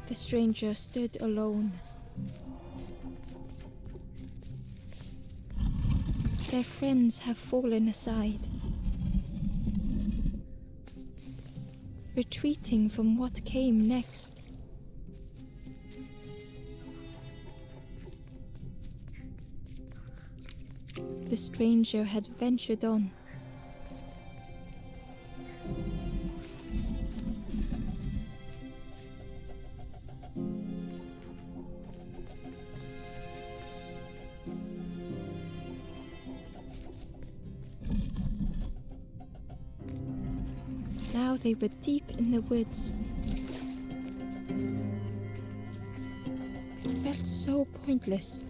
The stranger stood alone. Their friends have fallen aside, retreating from what came next. The stranger had ventured on. Now they were deep in the woods. It felt so pointless.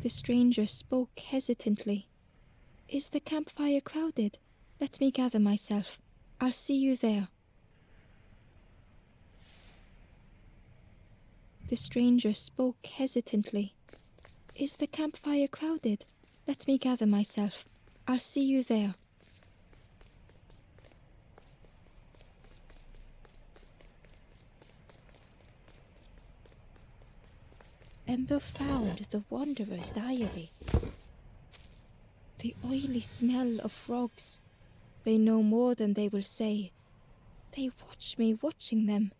The stranger spoke hesitantly. "Is the campfire crowded? Let me gather myself. I'll see you there." The stranger spoke hesitantly. "Is the campfire crowded? Let me gather myself. I'll see you there." Ember found the Wanderer's diary. The oily smell of frogs. They know more than they will say. They watch me watching them.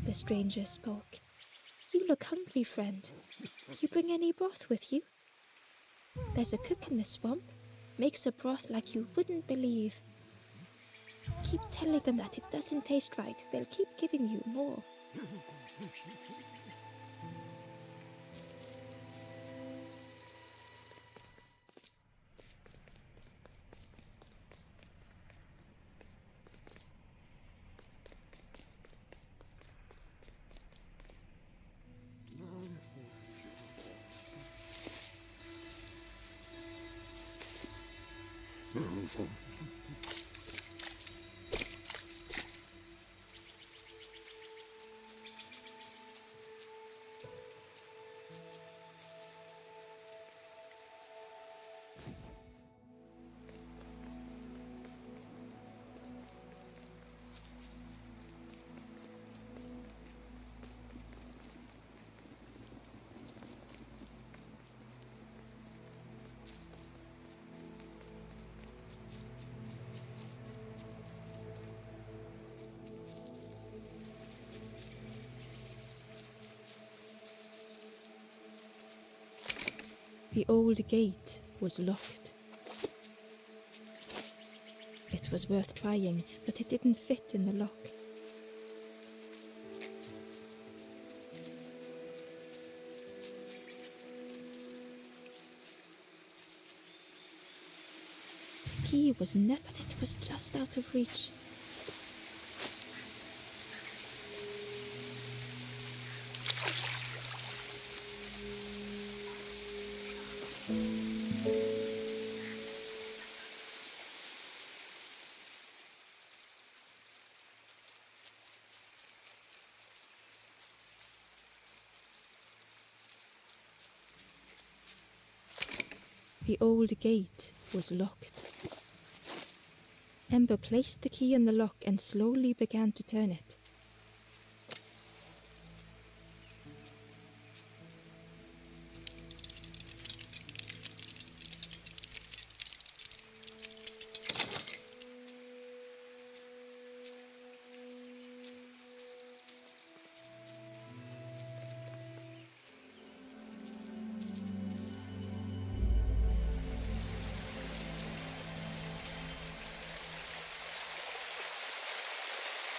The stranger spoke. "You look hungry, friend. You bring any broth with you? There's a cook in the swamp. Makes a broth like you wouldn't believe. Keep telling them that it doesn't taste right. They'll keep giving you more." The old gate was locked. It was worth trying, but it didn't fit in the lock. The key was but it was just out of reach. The old gate was locked. Ember placed the key in the lock and slowly began to turn it.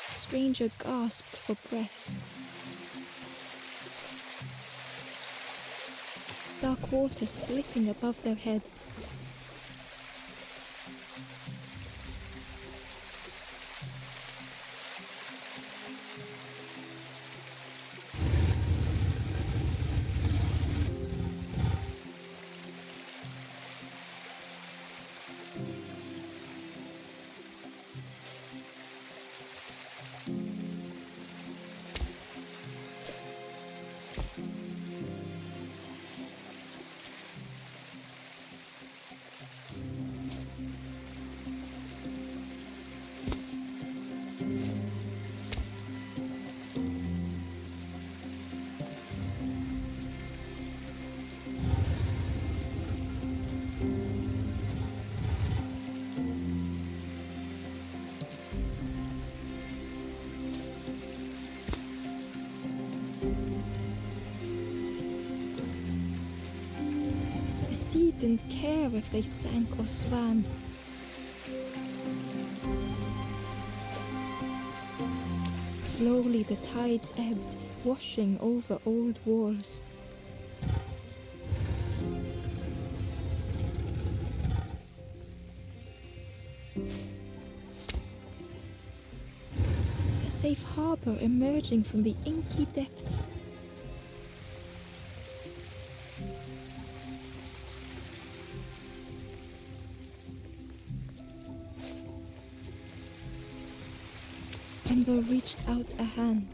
The stranger gasped for breath. Dark water slipping above their head. He didn't care if they sank or swam. Slowly the tides ebbed, washing over old walls. A safe harbor emerging from the inky depths. Ember reached out a hand.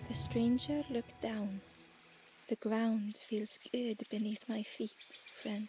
The stranger looked down. The ground feels good beneath my feet, friend.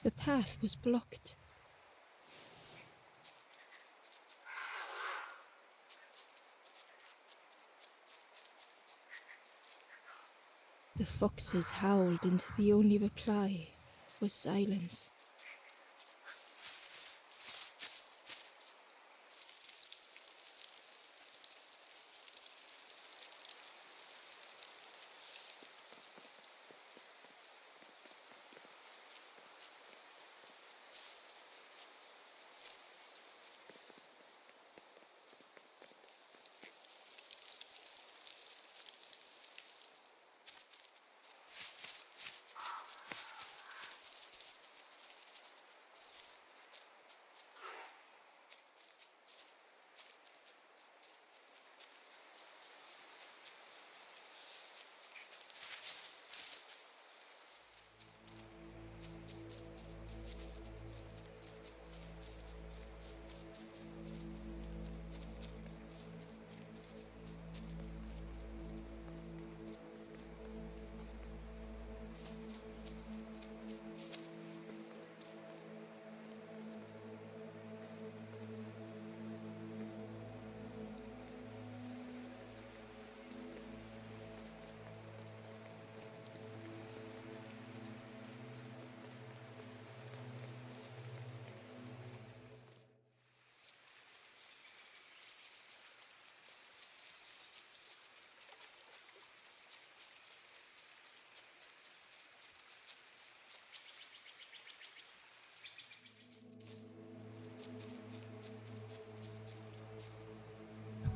The path was blocked. The foxes howled, and the only reply was silence.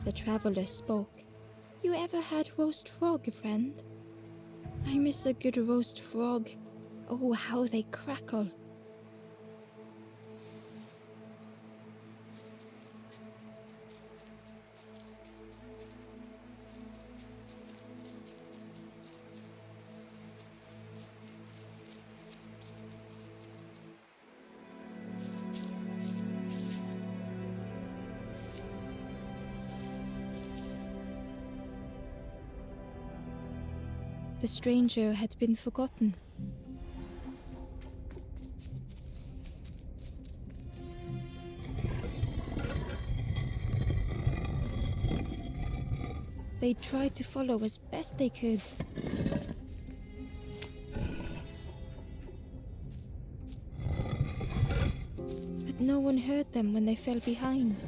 The traveler spoke. You ever had roast frog, friend? I miss a good roast frog. Oh, how they crackle. The stranger had been forgotten. They tried to follow as best they could. But no one heard them when they fell behind.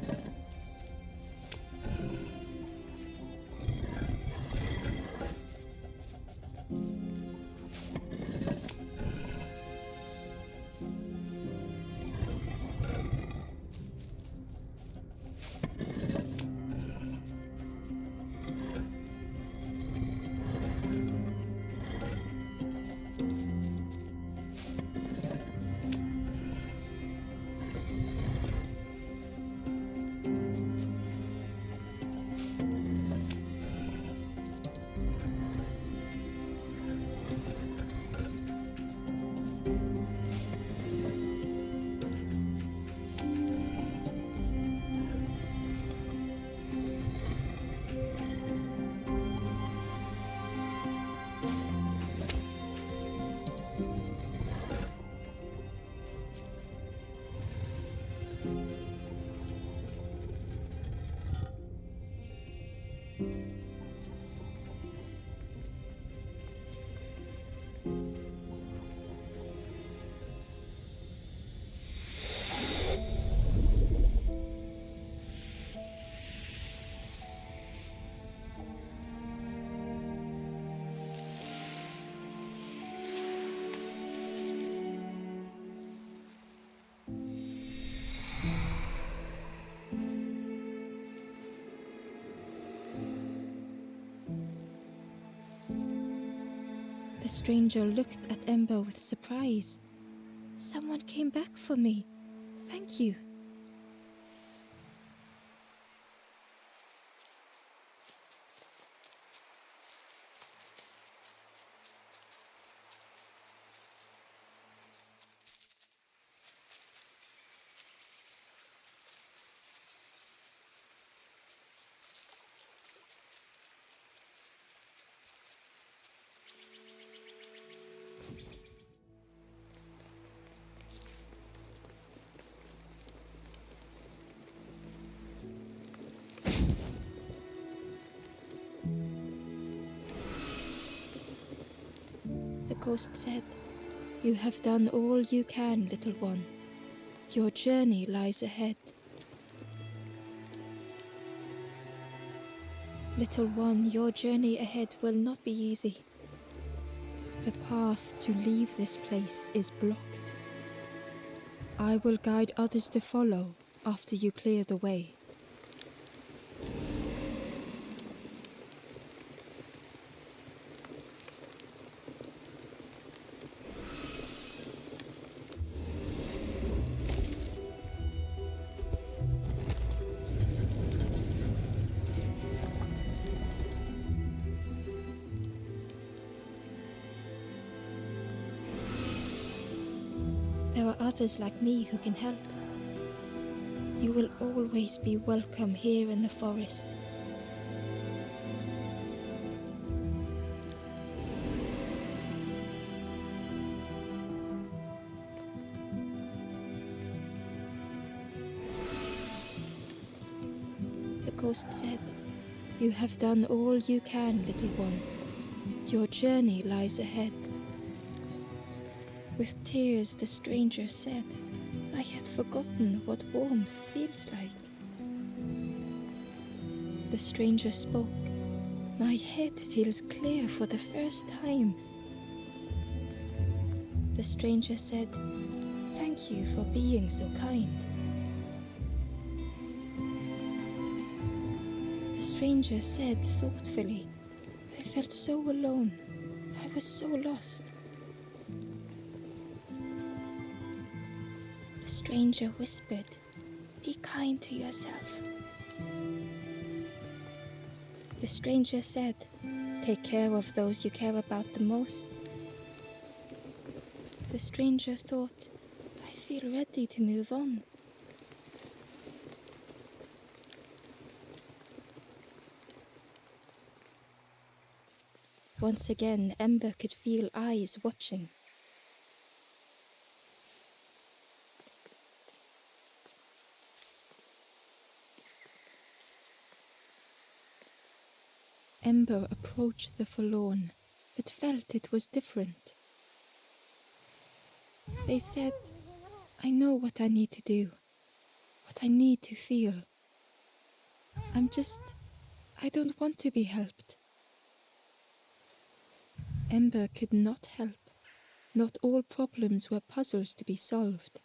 The stranger looked at Ember with surprise. Someone came back for me. Thank you. The ghost said, "You have done all you can, little one. Your journey lies ahead." Little one, your journey ahead will not be easy. The path to leave this place is blocked. I will guide others to follow after you clear the way. There are others like me who can help. You will always be welcome here in the forest. The ghost said, "You have done all you can, little one. Your journey lies ahead." With tears, the stranger said, "I had forgotten what warmth feels like." The stranger spoke. "My head feels clear for the first time." The stranger said, "Thank you for being so kind." stranger said thoughtfully. I felt so alone. I was so lost. The stranger whispered, "Be kind to yourself." The stranger said, "Take care of those you care about the most." The stranger thought, "I feel ready to move on." Once again, Ember could feel eyes watching. Ember approached the forlorn, but felt it was different. They said, "I know what I need to do, what I need to feel. I don't want to be helped." Ember could not help. Not all problems were puzzles to be solved.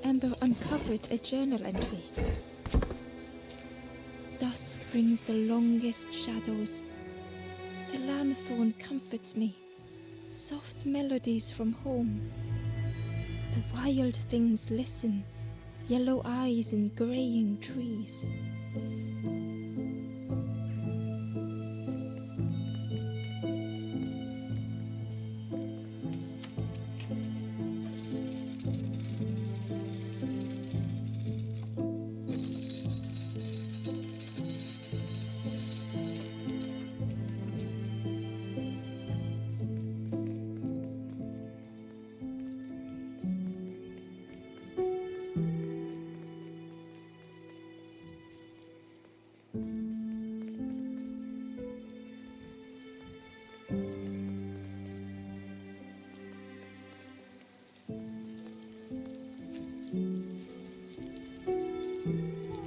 Ember uncovered a journal entry. "Dusk brings the longest shadows. The lanthorn comforts me. Soft melodies from home. The wild things listen, yellow eyes in graying trees."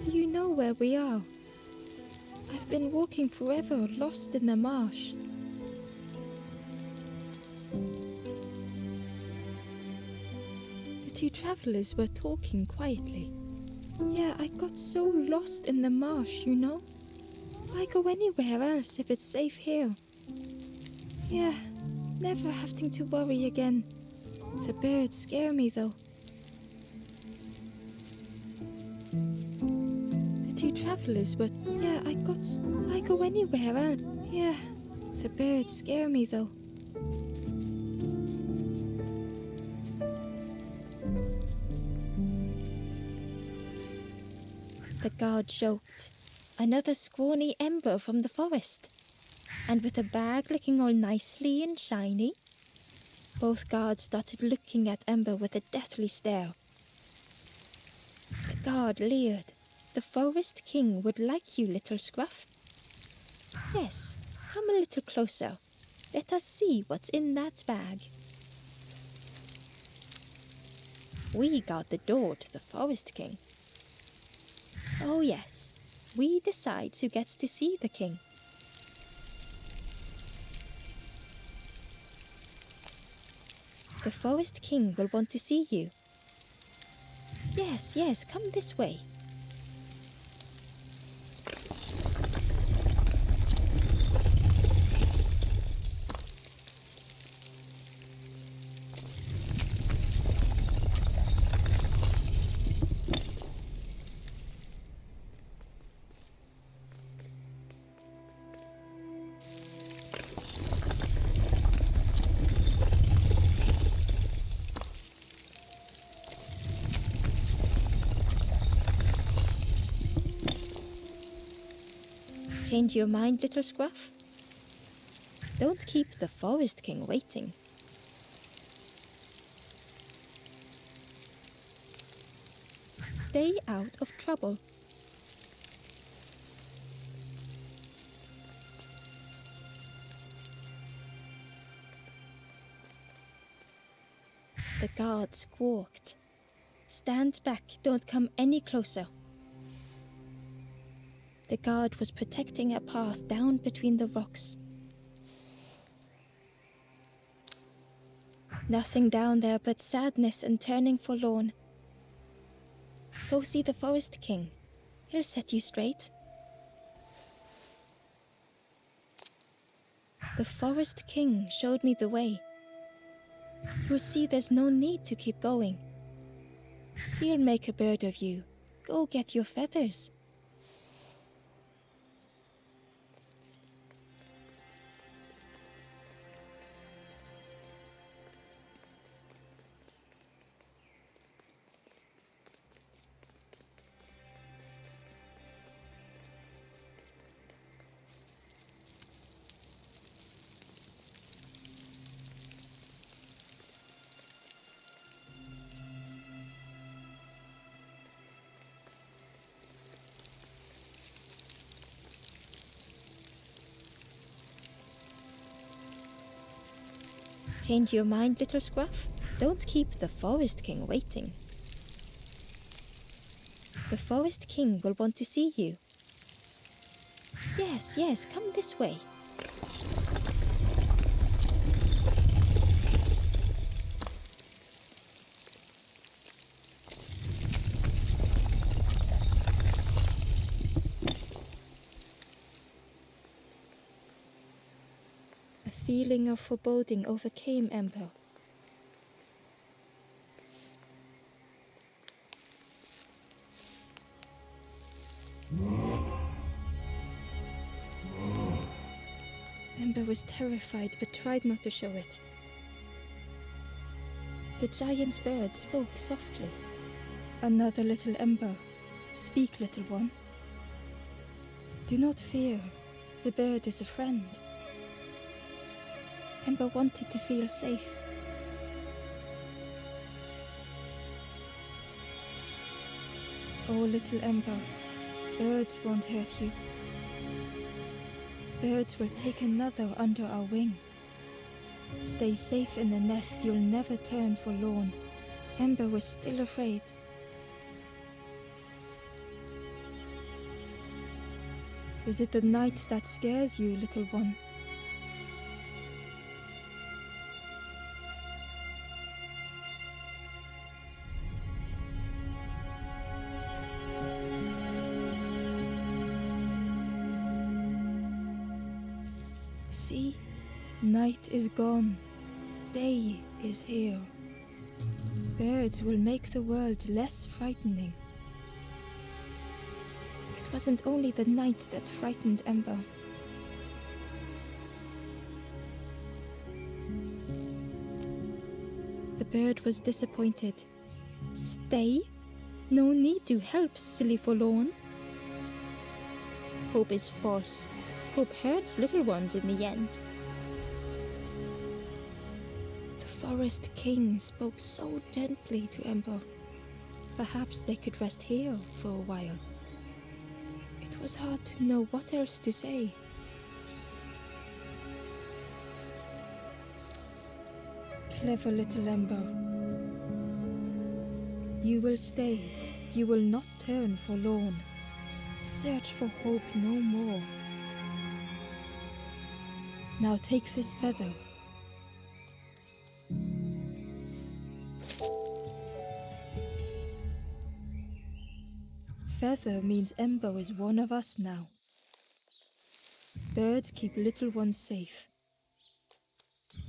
"Do you know where we are? I've been walking forever, lost in the marsh." The two travelers were talking quietly. "Yeah, I got so lost in the marsh, you know. Why go anywhere else if it's safe here? Yeah, never having to worry again. The birds scare me though." The two travelers were, "Why go anywhere else? Yeah, the birds scare me though." The guard joked, "Another scrawny Ember from the forest, and with a bag looking all nicely and shiny." Both guards started looking at Ember with a deathly stare. The guard leered. "The Forest King would like you, little scruff." "Yes, come a little closer. Let us see what's in that bag." "We guard the door to the Forest King." "Oh yes, we decide who gets to see the king." "The Forest King will want to see you." Yes, come this way." Change your mind, little scruff? Don't keep the Forest King waiting. stay out of trouble. The guard squawked. Stand back, don't come any closer. The guard was protecting a path down between the rocks. Nothing down there but sadness and turning forlorn. Go see the Forest King. He'll set you straight. The Forest King showed me the way. You'll see there's no need to keep going. He'll make a bird of you. Go get your feathers. Change your mind, little scruff? Don't keep the Forest King waiting. The Forest King will want to see you. Yes, yes, come this way. A feeling of foreboding overcame Ember. Ember was terrified but tried not to show it. The giant's bird spoke softly. Another little Ember. Speak, little one. Do not fear. The bird is a friend. Ember wanted to feel safe. Oh, little Ember, birds won't hurt you. Birds will take another under our wing. Stay safe in the nest, you'll never turn forlorn. Ember was still afraid. Is it the night that scares you, little one? See, night is gone, day is here. Birds will make the world less frightening. It wasn't only the night that frightened Ember. The bird was disappointed. Stay? No need to help, silly forlorn. Hope is false. Hope hurts little ones in the end. The Forest King spoke so gently to Ember. Perhaps they could rest here for a while. It was hard to know what else to say. Clever little Ember. You will stay. You will not turn forlorn. Search for hope no more. Now take this feather. Feather means Ember is one of us now. Birds keep little ones safe.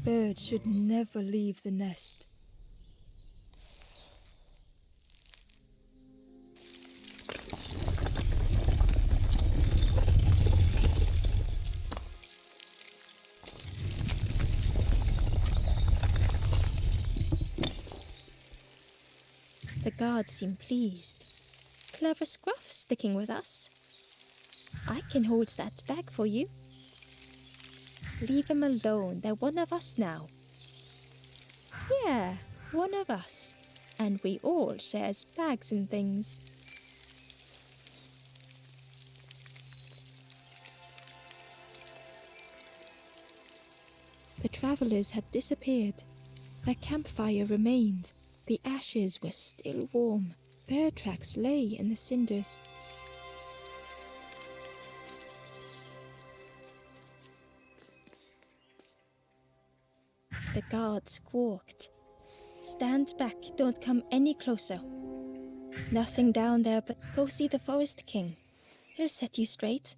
Birds should never leave the nest. The guard seemed pleased. Clever Scruff sticking with us. I can hold that bag for you. Leave him alone, they're one of us now. Yeah, one of us. And we all shares bags and things. The travelers had disappeared. Their campfire remained. The ashes were still warm. Bird tracks lay in the cinders. The guard squawked. "Stand back, don't come any closer. Nothing down there, but go see the Forest King. He'll set you straight."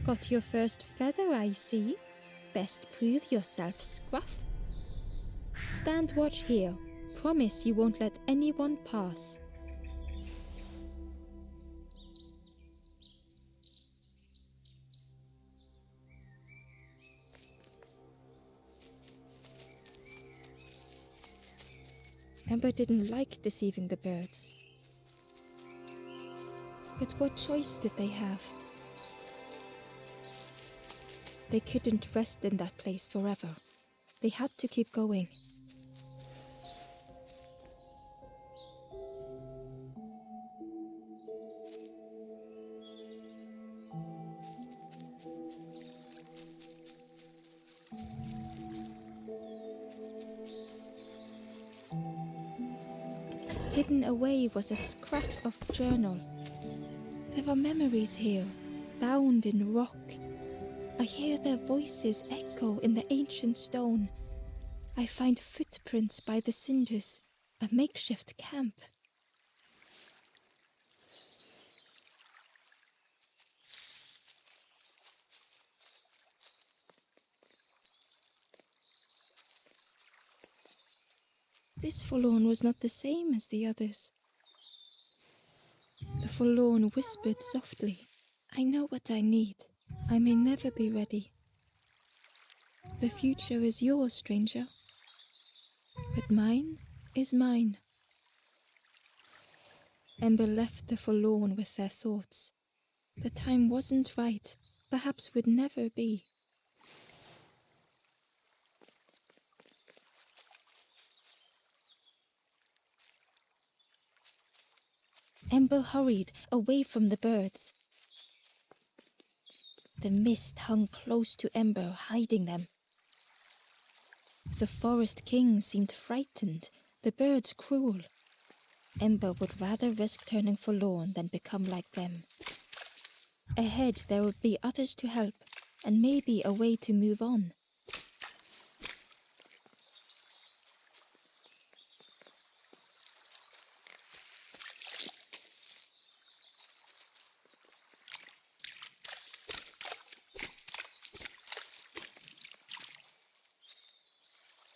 Got your first feather, I see. Best prove yourself, Scruff. Stand watch here. Promise you won't let anyone pass. Ember didn't like deceiving the birds. But what choice did they have? They couldn't rest in that place forever. They had to keep going. Hidden away was a scrap of journal. There were memories here, bound in rock. I hear their voices echo in the ancient stone. I find footprints by the cinders, a makeshift camp. This forlorn was not the same as the others. The forlorn whispered softly, "I know what I need. I may never be ready. The future is yours, stranger. But mine is mine." Ember left the forlorn with their thoughts. The time wasn't right, perhaps would never be. Ember hurried away from the birds. The mist hung close to Ember, hiding them. The Forest King seemed frightened, the birds cruel. Ember would rather risk turning forlorn than become like them. Ahead there would be others to help, and maybe a way to move on.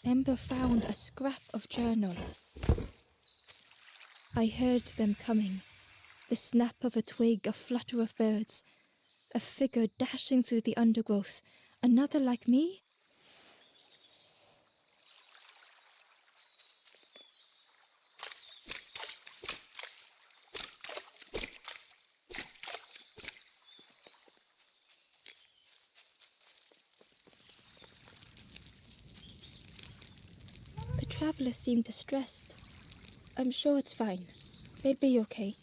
Ember found a scrap of journal. I heard them coming. The snap of a twig, a flutter of birds. A figure dashing through the undergrowth. Another like me? The traveler seemed distressed. "I'm sure it's fine. They'll be okay.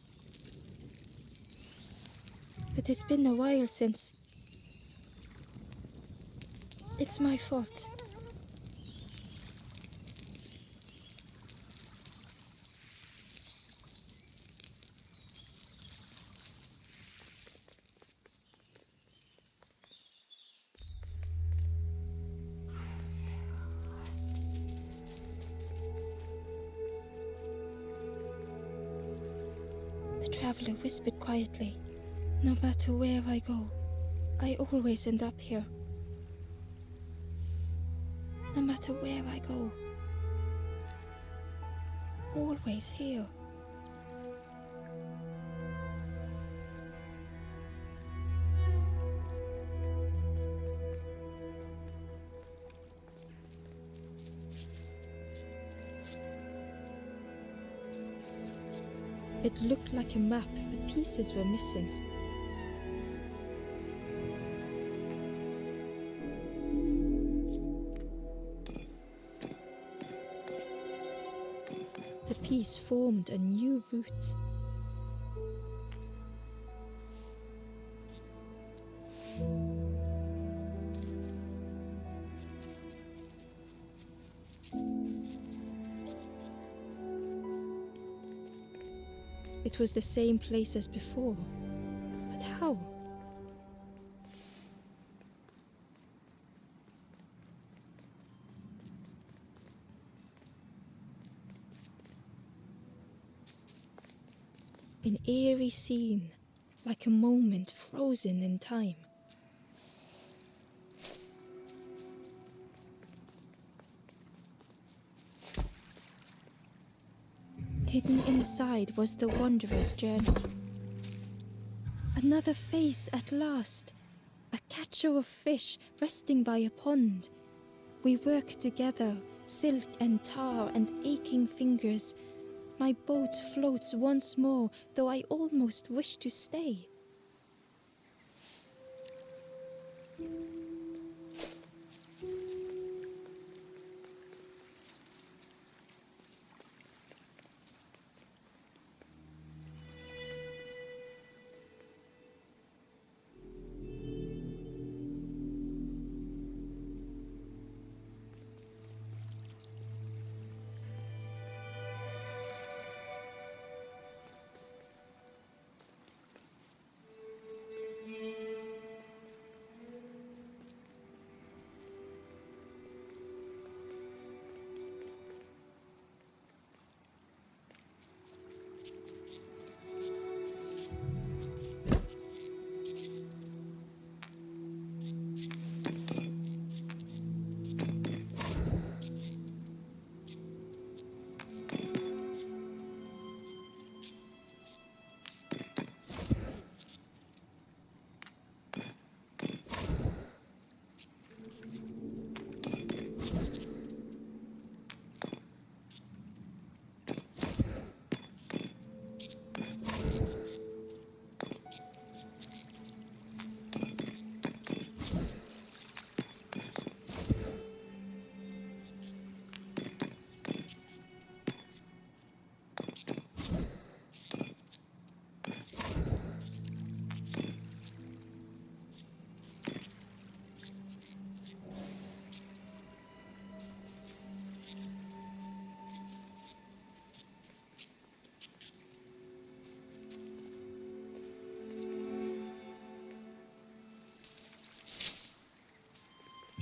But it's been a while since... It's my fault." The traveler whispered quietly, "No matter where I go, I always end up here. No matter where I go, always here." It looked like a map, but pieces were missing. The piece formed a new route. It was the same place as before. But how? An eerie scene, like a moment frozen in time. Hidden inside was the wanderer's journal. Another face at last, a catcher of fish resting by a pond. We work together, silk and tar and aching fingers. My boat floats once more, though I almost wish to stay.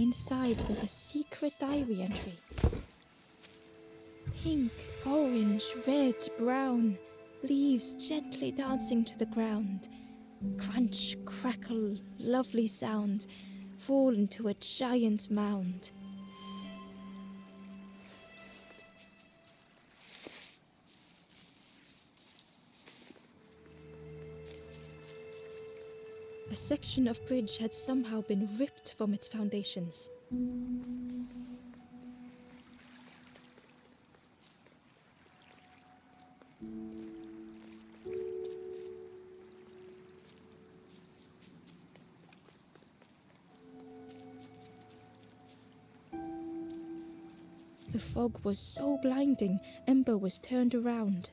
Inside was a secret diary entry. Pink, orange, red, brown, leaves gently dancing to the ground. Crunch, crackle, lovely sound, fall into a giant mound. A section of bridge had somehow been ripped from its foundations. The fog was so blinding, Ember was turned around.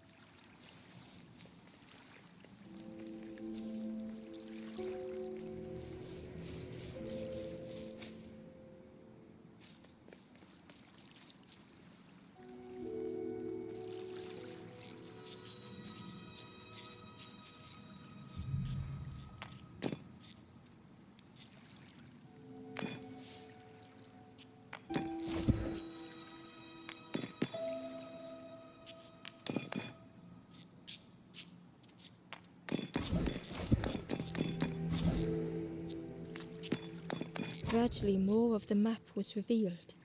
Gradually, more of the map was revealed.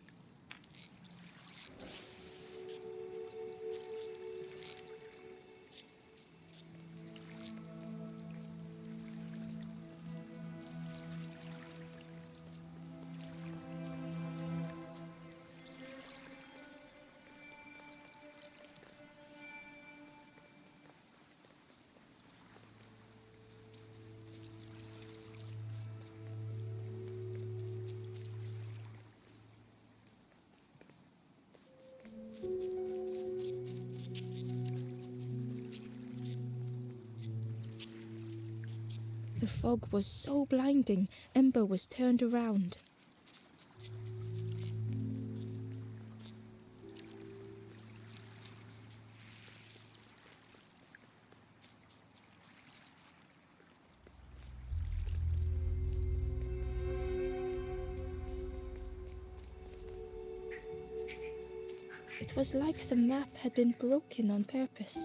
The fog was so blinding, Ember was turned around. It was like the map had been broken on purpose.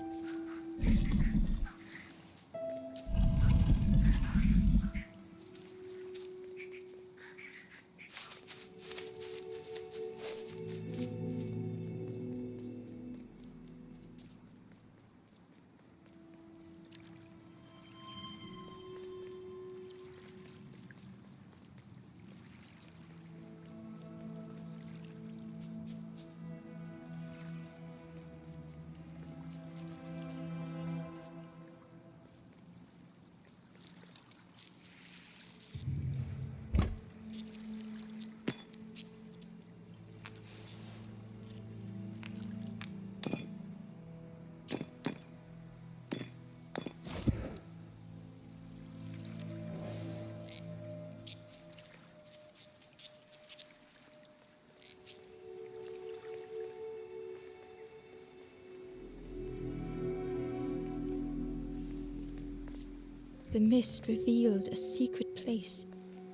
The mist revealed a secret place.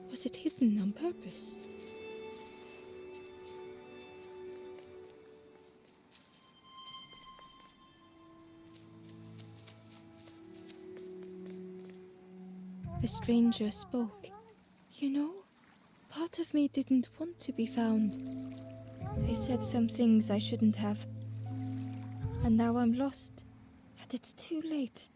Was it hidden on purpose? The stranger spoke. You know, part of me didn't want to be found. I said some things I shouldn't have. And now I'm lost. And it's too late.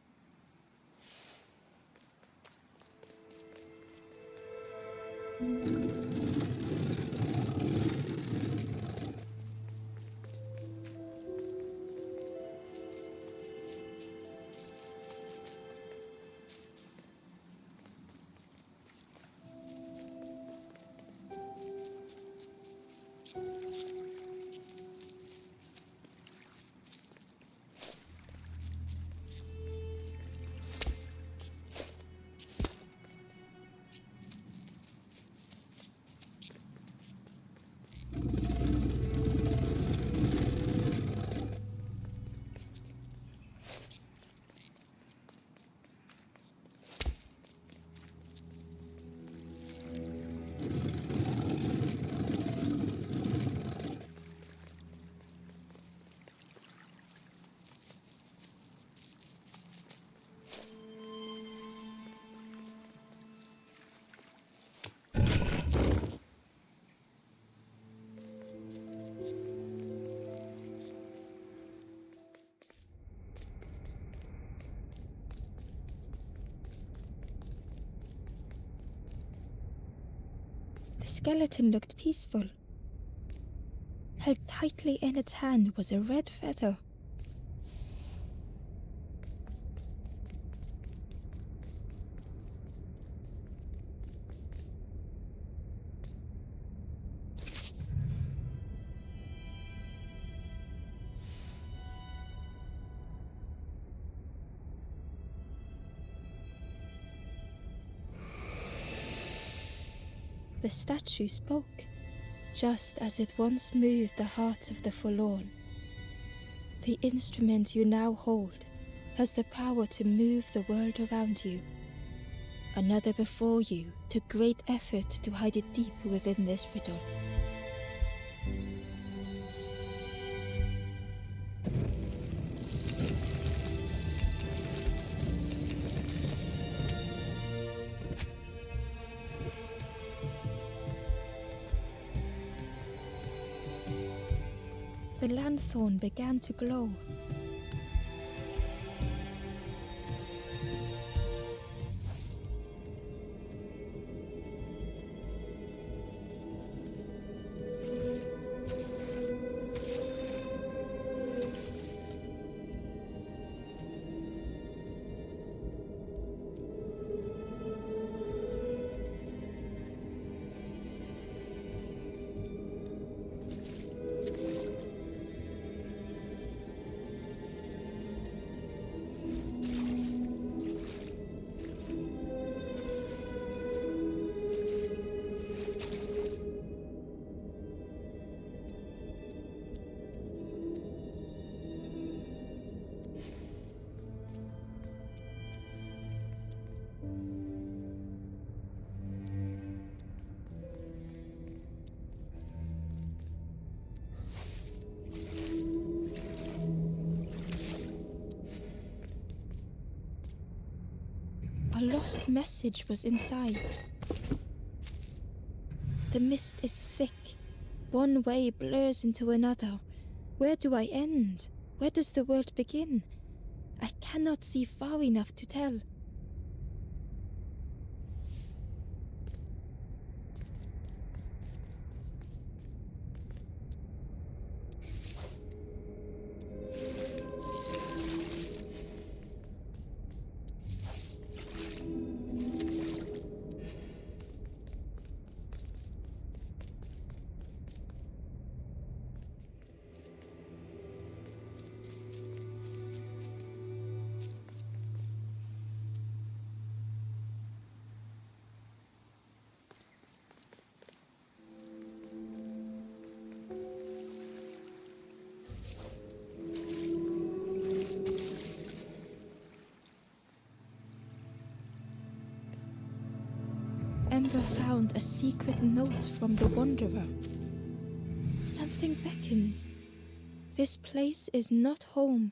The skeleton looked peaceful. Held tightly in its hand was a red feather. The statue spoke, just as it once moved the hearts of the forlorn. The instrument you now hold has the power to move the world around you. Another before you took great effort to hide it deep within this riddle. The lanthorn began to glow. lost message was inside. The mist is thick. One way blurs into another. Where do I end? Where does the world begin? I cannot see far enough to tell. Ember found a secret note from the Wanderer. Something beckons. This place is not home.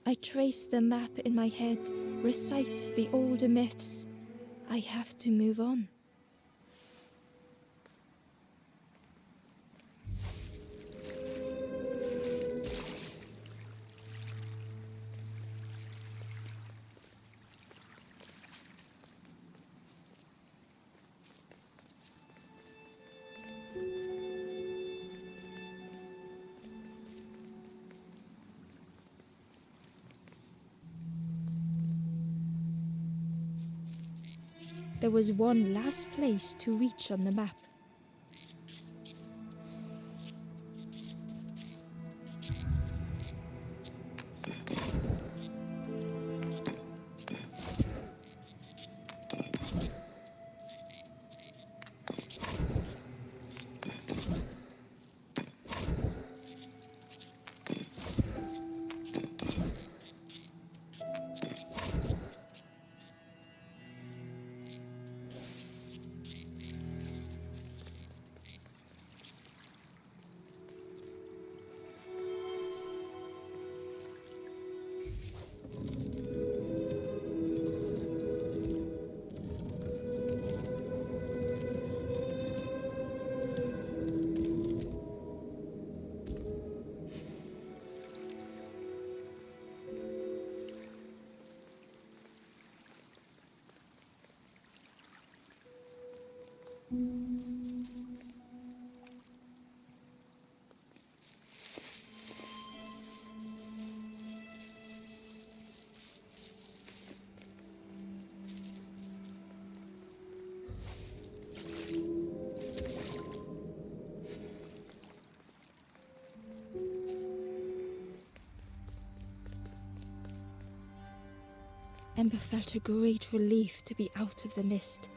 I trace the map in my head, recite the older myths. I have to move on. There was one last place to reach on the map. Ember felt a great relief to be out of the mist.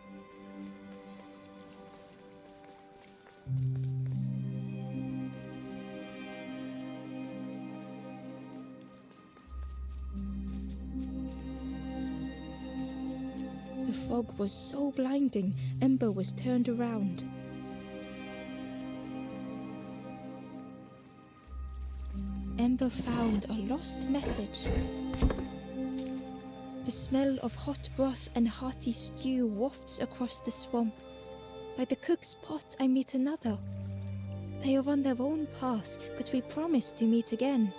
The fog was so blinding, Ember was turned around. Ember found a lost message. The smell of hot broth and hearty stew wafts across the swamp. By the cook's pot I meet another. They are on their own path, but we promise to meet again.